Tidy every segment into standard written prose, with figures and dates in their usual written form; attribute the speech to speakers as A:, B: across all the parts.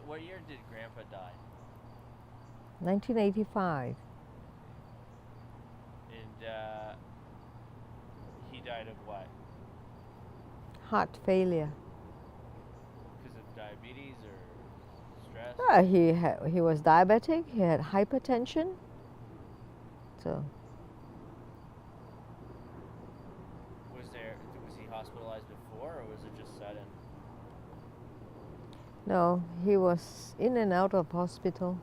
A: what year did Grandpa die?
B: 1985.
A: And he died of what?
B: Heart failure.
A: Because of diabetes or stress?
B: He was diabetic. He had hypertension. So
A: was he hospitalized before, or was it just sudden?
B: no, he was in and out of hospital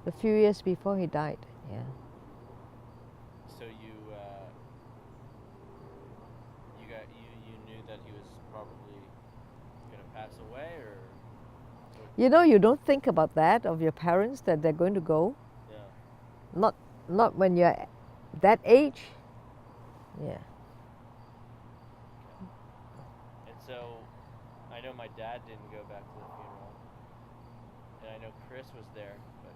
B: a few years before he died. Yeah.
A: So you knew that he was probably gonna pass away, or
B: You know, you don't think about that of your parents that they're going to go.
A: yeah.
B: Not when you're that age. Yeah.
A: And so I know my dad didn't go back to the funeral, and I know Chris was there, but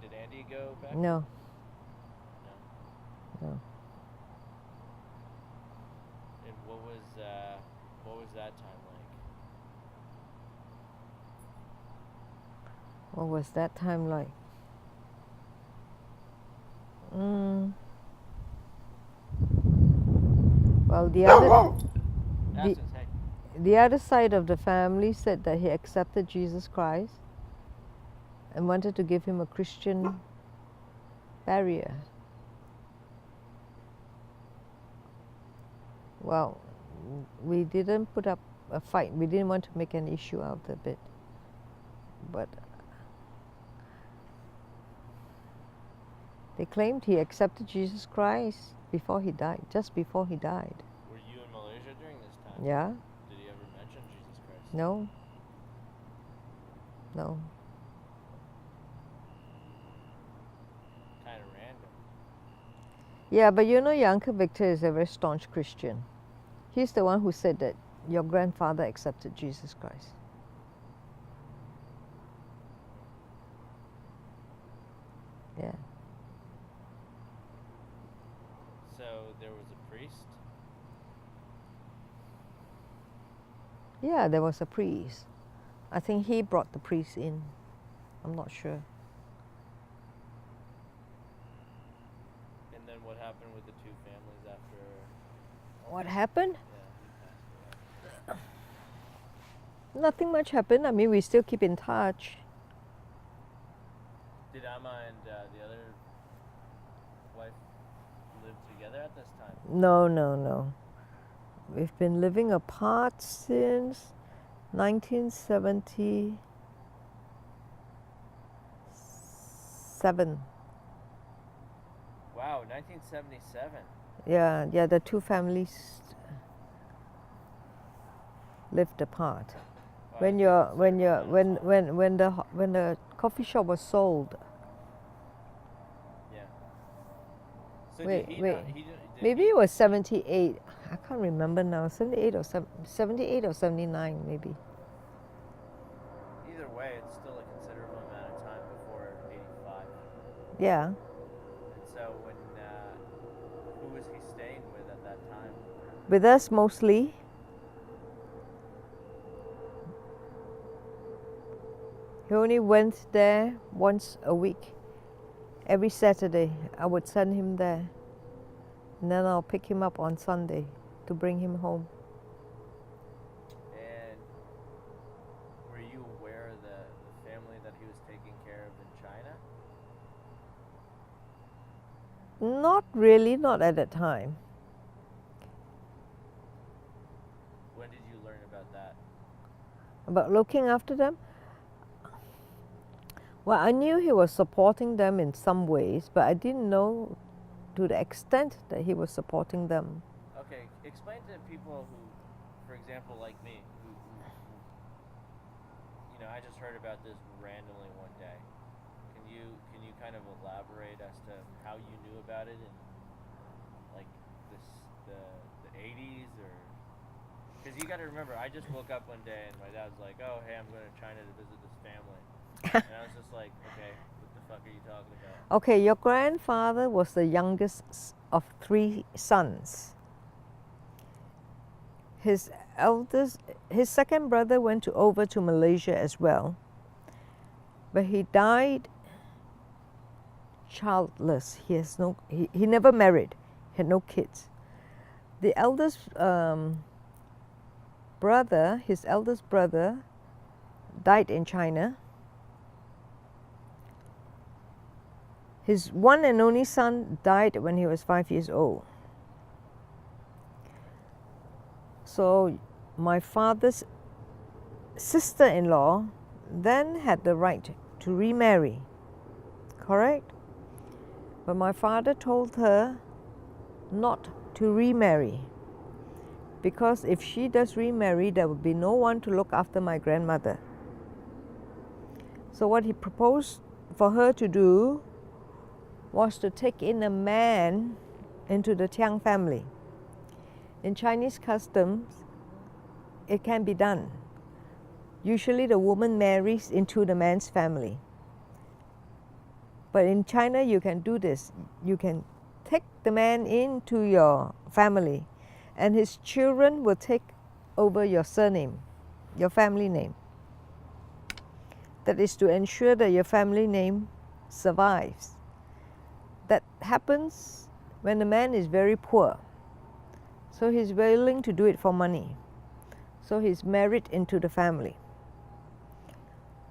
A: did Andy go back?
B: No.
A: No.
B: No.
A: And what was that time like?
B: What was that time like? Well, the other side of the family said that he accepted Jesus Christ and wanted to give him a Christian burial. Well, we didn't put up a fight. We didn't want to make an issue out of it. But they claimed he accepted Jesus Christ before he died, just before he died.
A: Were you in Malaysia during this time?
B: Yeah.
A: Did he ever mention Jesus Christ?
B: No. No.
A: Kind of random.
B: Yeah, but you know your Uncle Victor is a very staunch Christian. He's the one who said that your grandfather accepted Jesus Christ. Yeah.
A: So there was a priest?
B: Yeah, there was a priest. I think he brought the priest in. I'm not sure.
A: And then what happened with the two families after?
B: What happened?
A: Yeah, he passed away.
B: Nothing much happened. I mean, we still keep in touch.
A: Did Amma and the other wife live together at this time?
B: No, no, no. We've been living apart since 1977.
A: Wow, 1977.
B: Yeah, the two families lived apart.
A: Wow,
B: When the coffee shop was sold.
A: Yeah. So
B: Wait,
A: did he
B: wait.
A: not,
B: Maybe it was 78. I can't remember now. 78 or 79 maybe.
A: Either way, it's still a considerable amount of time before 85.
B: Yeah.
A: And so who was he staying with at that time?
B: With us mostly. He only went there once a week. Every Saturday, I would send him there. And then I'll pick him up on Sunday to bring him home.
A: And were you aware of the family that he was taking care of in China?
B: Not really, not at that time.
A: When did you learn about that?
B: About looking after them? Well, I knew he was supporting them in some ways, but I didn't know to the extent that he was supporting them.
A: Okay, explain to people who, for example, like me, who I just heard about this randomly one day. Can you kind of elaborate as to how you knew about it in like the 80s, or because you got to remember, I just woke up one day and my dad was like, "Oh, hey, I'm going to China to visit this family," and I was just like, "Okay, what the fuck are you talking about?"
B: Okay, your grandfather was the youngest of 3 sons. His eldest, his second brother went over to Malaysia as well, but he died childless. He never married, had no kids. The eldest brother, his eldest brother, died in China. His one and only son died when he was 5 years old. So my father's sister-in-law then had the right to remarry, correct? But my father told her not to remarry, because if she does remarry, there will be no one to look after my grandmother. So what he proposed for her to do was to take in a man into the Tiang family. In Chinese customs, it can be done. Usually the woman marries into the man's family. But in China, you can do this. You can take the man into your family, and his children will take over your surname, your family name. That is to ensure that your family name survives. That happens when the man is very poor. So he's willing to do it for money. So he's married into the family.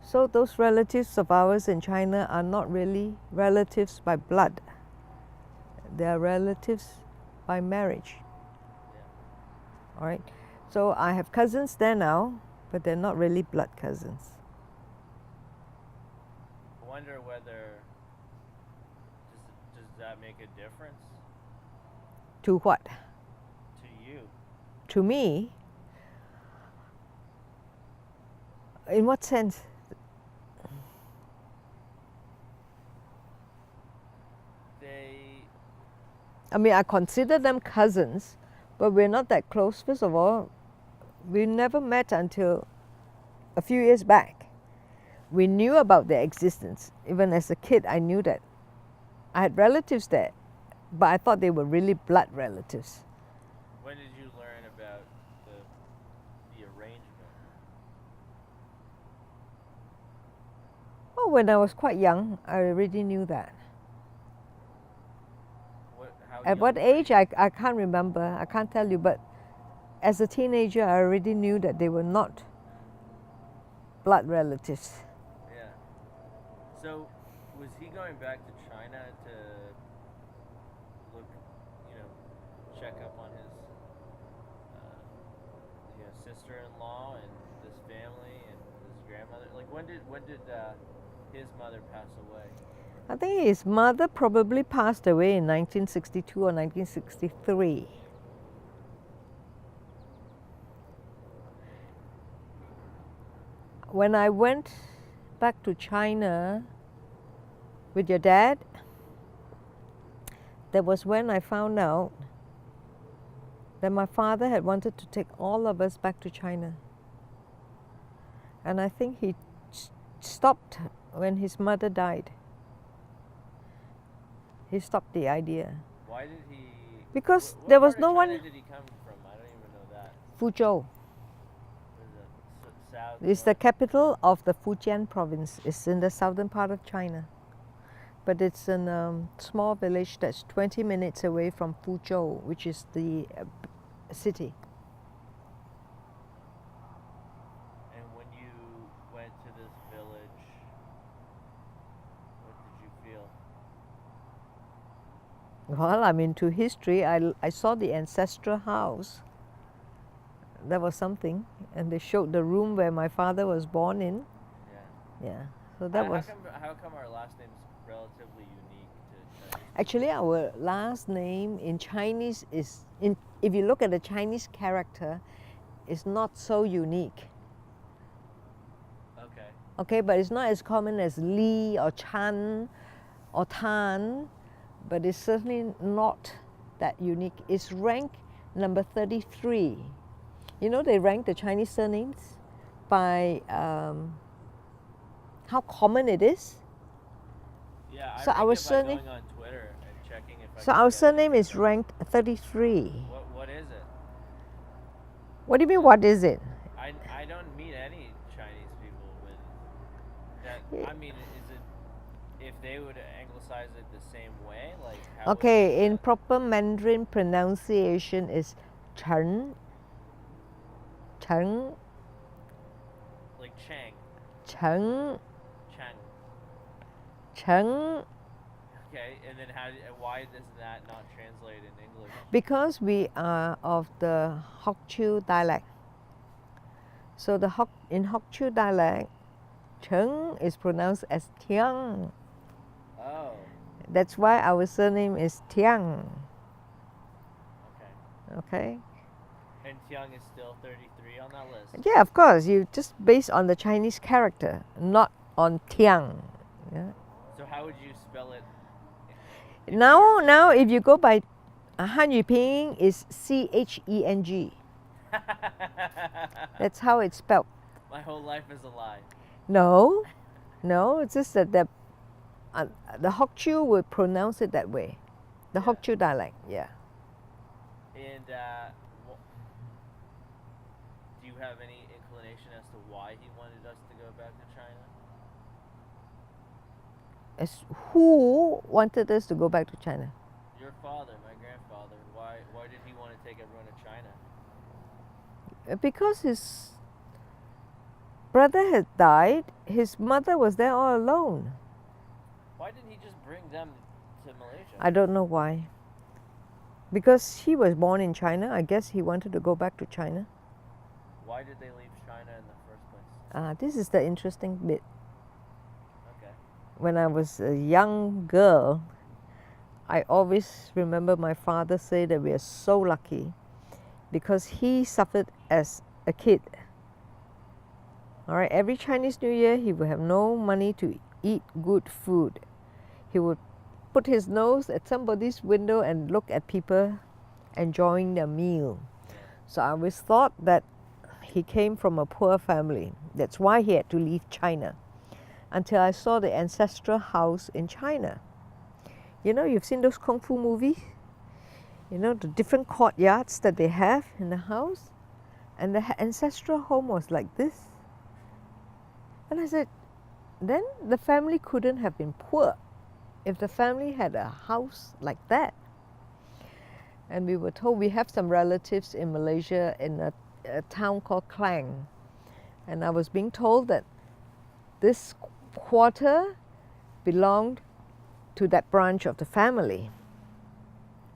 B: So those relatives of ours in China are not really relatives by blood. They are relatives by marriage. All right. So I have cousins there now, but they're not really blood cousins.
A: I wonder whether does that make a difference
B: To what?
A: to you?
B: To me? In what sense? I mean, I consider them cousins, but we're not that close. First of all, we never met until a few years back. We knew about their existence. Even as a kid, I knew that. I had relatives there, but I thought they were really blood relatives.
A: When did you learn about the arrangement?
B: Oh, when I was quite young, I already knew that. At what age, I can't remember. I can't tell you, but as a teenager, I already knew that they were not blood relatives.
A: Yeah. So, was he going back to China to look, check up on his, sister-in-law and this family and his grandmother? Like, when did his mother pass away?
B: I think his mother probably passed away in 1962 or 1963. When I went back to China with your dad, that was when I found out that my father had wanted to take all of us back to China. And I think he stopped when his mother died. He stopped the idea.
A: Why did he?
B: Because
A: what
B: there was
A: part
B: no
A: of
B: one.
A: China did he come from? I don't even know that.
B: Fuzhou.
A: South.
B: It's the capital of the Fujian province. It's in the southern part of China. But it's in a small village that's 20 minutes away from Fuzhou, which is the city.
A: And when you went to this village, what did you feel?
B: Well, I'm into history. I saw the ancestral house. That was something. And they showed the room where my father was born in.
A: Yeah.
B: Yeah. So that was.
A: How come our last name's relatively unique to Chinese?
B: Actually, our last name in Chinese is, if you look at the Chinese character, it's not so unique.
A: Okay.
B: Okay, but it's not as common as Li or Chan or Tan, but it's certainly not that unique. It's ranked number 33. You know, they rank the Chinese surnames by how common it is.
A: Yeah,
B: So
A: I
B: our
A: by
B: surname.
A: going on Twitter and checking if I
B: So
A: can
B: our
A: get
B: surname
A: it.
B: is ranked 33.
A: What is it?
B: What do you mean? What is it?
A: I don't meet any Chinese people with that. I mean, is it if they would anglicize it the same way? Like how? would
B: Okay,
A: you
B: in proper Mandarin pronunciation is Chen, Chen,
A: like Chang,
B: Chen,
A: Chang.
B: Chen.
A: Okay, and then why does that not translate in English?
B: Because we are of the Hokkien dialect. So in Hokkien dialect, Chen is pronounced as Tiang.
A: Oh,
B: That's why our surname is Tiang.
A: okay.
B: Okay.
A: And Tiang is still 33 on that list.
B: Yeah, of course. You just based on the Chinese character, not on Tiang. Yeah.
A: So how would you spell it?
B: Now, if you go by Hanyu Pinyin, is Cheng. That's how it's spelled.
A: My whole life is a lie.
B: No, it's just that the Hokkien would pronounce it that way. The
A: Yeah.
B: Hokkien dialect, yeah.
A: And do you have any inclination as to why he wanted us to go back to China?
B: As who wanted us to go back to China?
A: Your father, my grandfather. Why did he want to take everyone to China?
B: Because his brother had died, his mother was there all alone.
A: Why didn't he just bring them to Malaysia?
B: I don't know why. Because he was born in China, I guess he wanted to go back to China.
A: Why did they leave China in the first place?
B: This is the interesting bit.
A: Okay.
B: When I was a young girl, I always remember my father say that we are so lucky because he suffered as a kid. All right, every Chinese New Year he would have no money to eat good food. He would put his nose at somebody's window and look at people enjoying their meal. So I always thought that he came from a poor family. That's why he had to leave China. Until I saw the ancestral house in China. You know, you've seen those Kung Fu movies? You know, the different courtyards that they have in the house? And the ancestral home was like this. And I said, then the family couldn't have been poor if the family had a house like that. And we were told we have some relatives in Malaysia in a town called Klang. And I was being told that this quarter belonged to that branch of the family.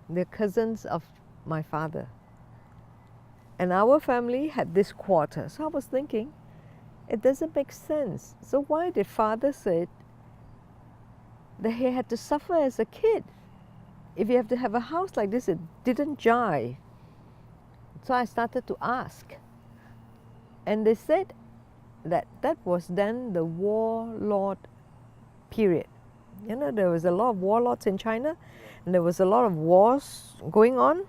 B: They're cousins of my father. And our family had this quarter. So I was thinking, it doesn't make sense. So why did father say that he had to suffer as a kid? If you have to have a house like this, it didn't jive. So I started to ask. And they said that was then the warlord period. You know, there was a lot of warlords in China, and there was a lot of wars going on.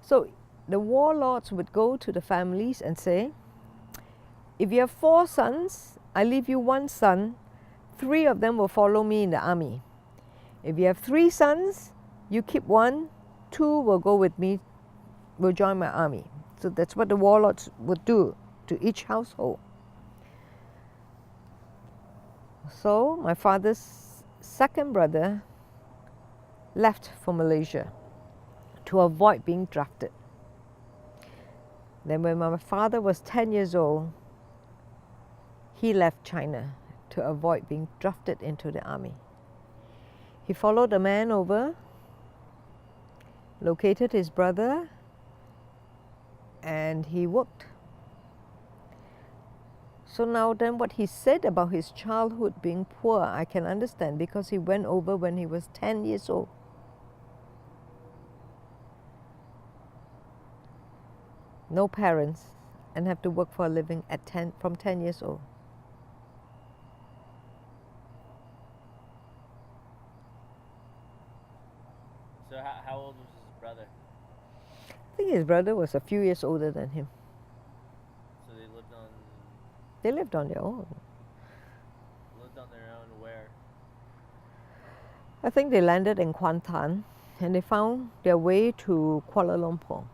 B: So the warlords would go to the families and say, if you have 4 sons, I leave you 1 son, 3 of them will follow me in the army. If you have 3 sons, you keep 1, 2 will go with me, will join my army. So that's what the warlords would do to each household. So my father's second brother left for Malaysia to avoid being drafted. Then when my father was 10 years old, he left China to avoid being drafted into the army. He followed a man over, located his brother, and he worked. So now then what he said about his childhood being poor, I can understand because he went over when he was 10 years old. No parents, and have to work for a living at from 10 years old.
A: So how old was his brother?
B: I think his brother was a few years older than him.
A: So they lived on
B: their own.
A: Lived on their own where?
B: I think they landed in Kuantan, and they found their way to Kuala Lumpur.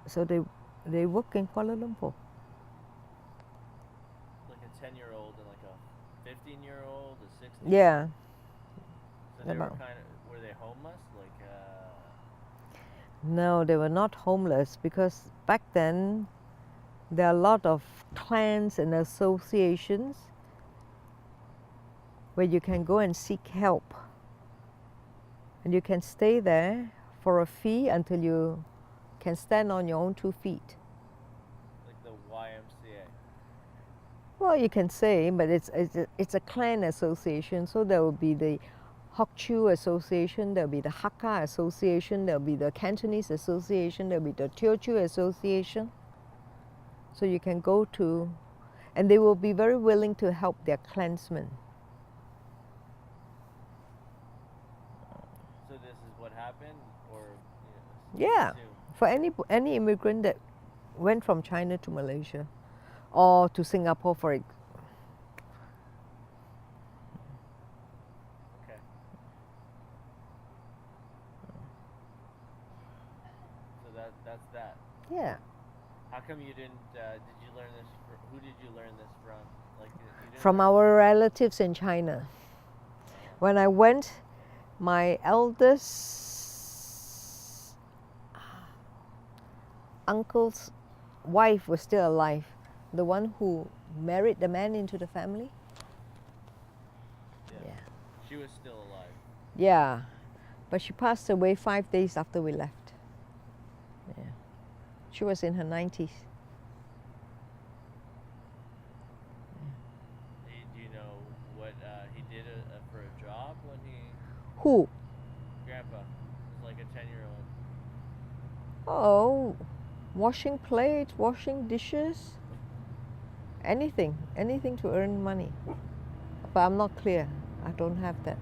B: So they work in Kuala Lumpur.
A: Like a 10-year-old and like a 15-year-old, a 16.
B: Yeah.
A: So they were
B: About.
A: were they homeless? Like,
B: No, they were not homeless because back then there are a lot of clans and associations where you can go and seek help. And you can stay there for a fee until you can stand on your own 2 feet.
A: like the YMCA.
B: Well, you can say, but it's a clan association. So there will be the Hock Chu Association, there will be the Hakka Association, there will be the Cantonese Association, there will be the Teochew Association. So you can go to, and they will be very willing to help their clansmen.
A: So this is what happened, or
B: Yeah,
A: assume?
B: for any immigrant that went from China to Malaysia or to Singapore for it.
A: Okay. So that's that.
B: Yeah.
A: How come you didn't? Did you learn this? Who did you learn this from? Like you didn't
B: From
A: learn
B: our relatives in China. When I went, my eldest uncle's wife was still alive, the one who married the man into the family.
A: Yeah. She was still alive.
B: Yeah, but she passed away 5 days after we left. Yeah. She was in her 90s.
A: Do you know what he did for a job when he?
B: Who?
A: Grandpa was like a 10-year-old.
B: Oh, washing plates, washing dishes, anything to earn money. But I'm not clear. I don't have that.